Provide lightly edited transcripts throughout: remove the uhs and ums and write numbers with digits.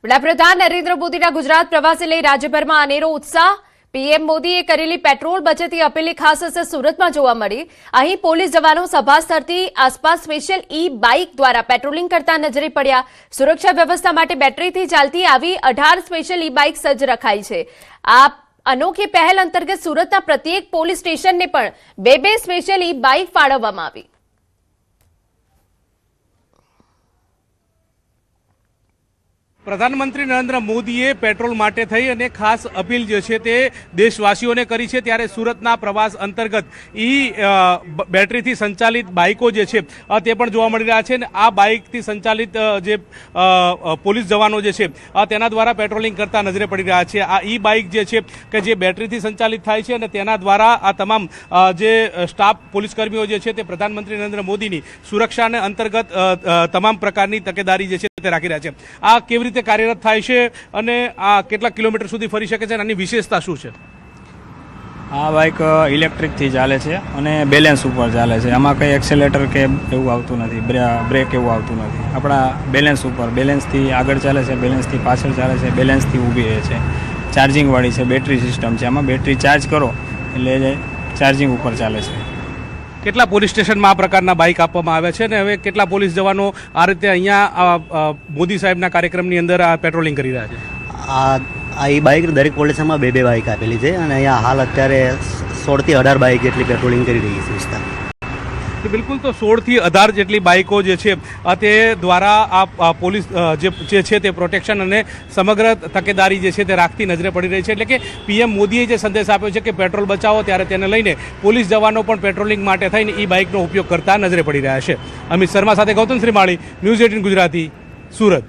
વડાપ્રધાન નરેન્દ્ર મોદીના ગુજરાત પ્રવાસે લઈ રાજ્યભરમાં અનેરો ઉત્સાહ। પીએમ મોદીએ કરેલી પેટ્રોલ બચતની અપીલની ખાસ અસર સુરતમાં જોવા મળી। અહીં પોલીસ જવાનો સભા સ્થળથી આસપાસ સ્પેશિયલ બાઇક દ્વારા પેટ્રોલિંગ કરતા નજરે પડ્યા। સુરક્ષા વ્યવસ્થા માટે બેટરીથી ચાલતી આવી 18 સ્પેશિયલ બાઇક સજ્જ રખાઈ છે। આ અનોખી પહેલ અંતર્ગત સુરતના પ્રત્યેક પોલીસ સ્ટેશનને પણ બે સ્પેશિયલ બાઇક ફાળવવામાં આવી। प्रधानमंत्री नरेंद्र मोदीए पेट्रोल माटे थई अने खास अपील जे छे ते देशवासीओने करी छे। त्यारे सूरतना प्रवास अंतर्गत बेटरीथी संचालित बाइको जे छे ते पण जोवा मळी रह्या छे। आ बाइकथी संचालित जे पोलीस जवानो जे छे तेना द्वारा पेट्रोलिंग करता नजरे पड़ी रह्या छे। आ बाइक जे छे के जे बेटरीथी संचालित थाय छे अने तेना द्वारा आ तमाम जे स्टाफ पोलीसकर्मीओ जे छे ते प्रधानमंत्री नरेंद्र मोदीनी सुरक्षाने अंतर्गत तमाम प्रकारनी तकेदारी जे छे ते राखी रह्या छे। आ केवी रीते कार्यरत थाय छे अने आ केटला किलोमीटर सुधी फरी शके छे, आनी विशेषता शुं छे? आ बाइक इलेक्ट्रिक थी चाले छे अने बेलेन्स उपर चाले छे। आमां कई एक्सेलेटर के एवुं आवतुं नथी, ब्रेक एवुं आवतुं नथी। आपणा बेलेन्स उपर, बेलेन्स थी आगळ चाले छे, बेलेन्स थी पाछळ चाले छे, बेलेन्स थी ऊभी रहे छे। चार्जिंग वाળી છે, બેટરી સિસ્ટમ છે। આમાં બેટરી ચાર્જ કરો એટલે ચાર્જિંગ ઉપર ચાલે છે। કેટલા પોલીસ સ્ટેશનમાં આ પ્રકારના બાઇક આપવામાં આવ્યા છે અને હવે કેટલા પોલીસ જવાનો આ રીતે અહીંયા મોદી સાહેબના કાર્યક્રમની અંદર આ પેટ્રોલિંગ કરી રહ્યા છે? આ બાઇક દરેક પોલીસ સ્ટેશનમાં બે બાઇક આપેલી છે અને અહીંયા હાલ અત્યારે 16 થી 18 બાઇક જેટલી પેટ્રોલિંગ કરી રહી છે વિસ્તાર। बिल्कुल, तो 16 થી 18 જેટલી બાઇકો જે છે તે દ્વારા આ પોલીસ જે છે તે પ્રોટેક્શન અને સમગ્ર તકેદારી જે છે તે રાખતી નજરે પડી રહી છે। એટલે કે પીએમ મોદીએ જે સંદેશ આપ્યો છે કે પેટ્રોલ બચાવો, ત્યારે તેને લઈને પોલીસ જવાનો પણ પેટ્રોલિંગ માટે થઈને બાઇકનો ઉપયોગ કરતા નજરે પડી રહ્યા છે। અમિત શર્મા સાથે ગૌતમ શ્રીમાળી, ન્યૂઝ 18 ગુજરાતી, સુરત।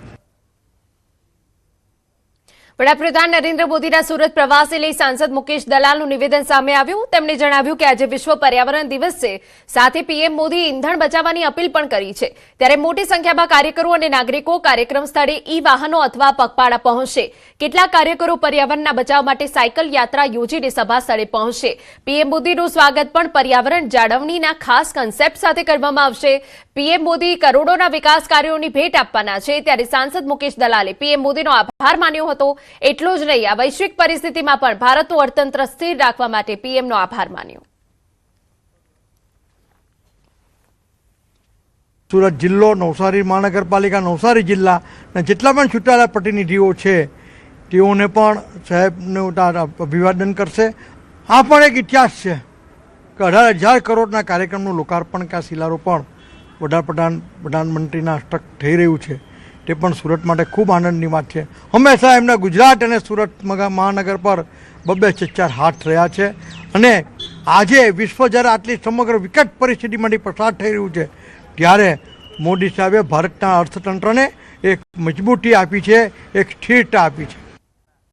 વડાપ્રધાન નરેન્દ્ર મોદીના સુરત પ્રવાસે લઈ સાંસદ મુકેશ દલાલનું નિવેદન સામે આવ્યું। તેમણે જણાવ્યું કે આજે વિશ્વ પર્યાવરણ દિવસ છે, સાથે પીએમ મોદીએ ઈંધણ બચાવવાની અપીલ પણ કરી છે। ત્યારે મોટી સંખ્યામાં કાર્યકરો અને નાગરિકો કાર્યક્રમ સ્થળે વાહનો અથવા પગપાળા પહોંચશે। કેટલાક કાર્યકરો પર્યાવરણના બચાવ માટે સાયકલ યાત્રા યોજીને સભા સ્થળે પહોંચશે। પીએમ મોદીનું સ્વાગત પણ પર્યાવરણ જાળવણીના ખાસ કન્સેપ્ટ સાથે કરવામાં આવશે। પીએમ મોદી કરોડોના વિકાસ કાર્યોની ભેટ આપવાના છે। ત્યારે સાંસદ મુકેશ દલાલે પીએમ મોદીનો આભાર માન્યો હતો। એટલું જ નહીં, આ વૈશ્વિક પરિસ્થિતિમાં પણ ભારતનું અર્થતંત્ર સ્થિર રાખવા માટે પીએમનો આભાર માન્યો। સુરત જિલ્લો, નવસારી મહાનગરપાલિકા, નવસારી જિલ્લાના જેટલા પણ ચૂંટાયેલા પ્રતિનિધિઓ છે તેઓને પણ સાહેબનું અભિવાદન કરશે। આ પણ એક ઇતિહાસ છે કે 18,000 કરોડના કાર્યક્રમનું લોકાર્પણ કે શિલારોપણ પ્રધાનમંત્રીના હસ્તક થઈ રહ્યું છે, તે પણ સુરત માટે ખૂબ આનંદની વાત છે। હંમેશા એમના ગુજરાત અને સુરત મહાનગર પર બબ્બે ચચ્ચાર હાથ રહ્યા છે અને આજે વિશ્વ જ્યારે આટલી સમગ્ર વિકટ પરિસ્થિતિમાંથી પસાર થઈ રહ્યું છે ત્યારે મોદી સાહેબે ભારતના અર્થતંત્રને એક મજબૂતી આપી છે, એક સ્થિરતા આપી છે।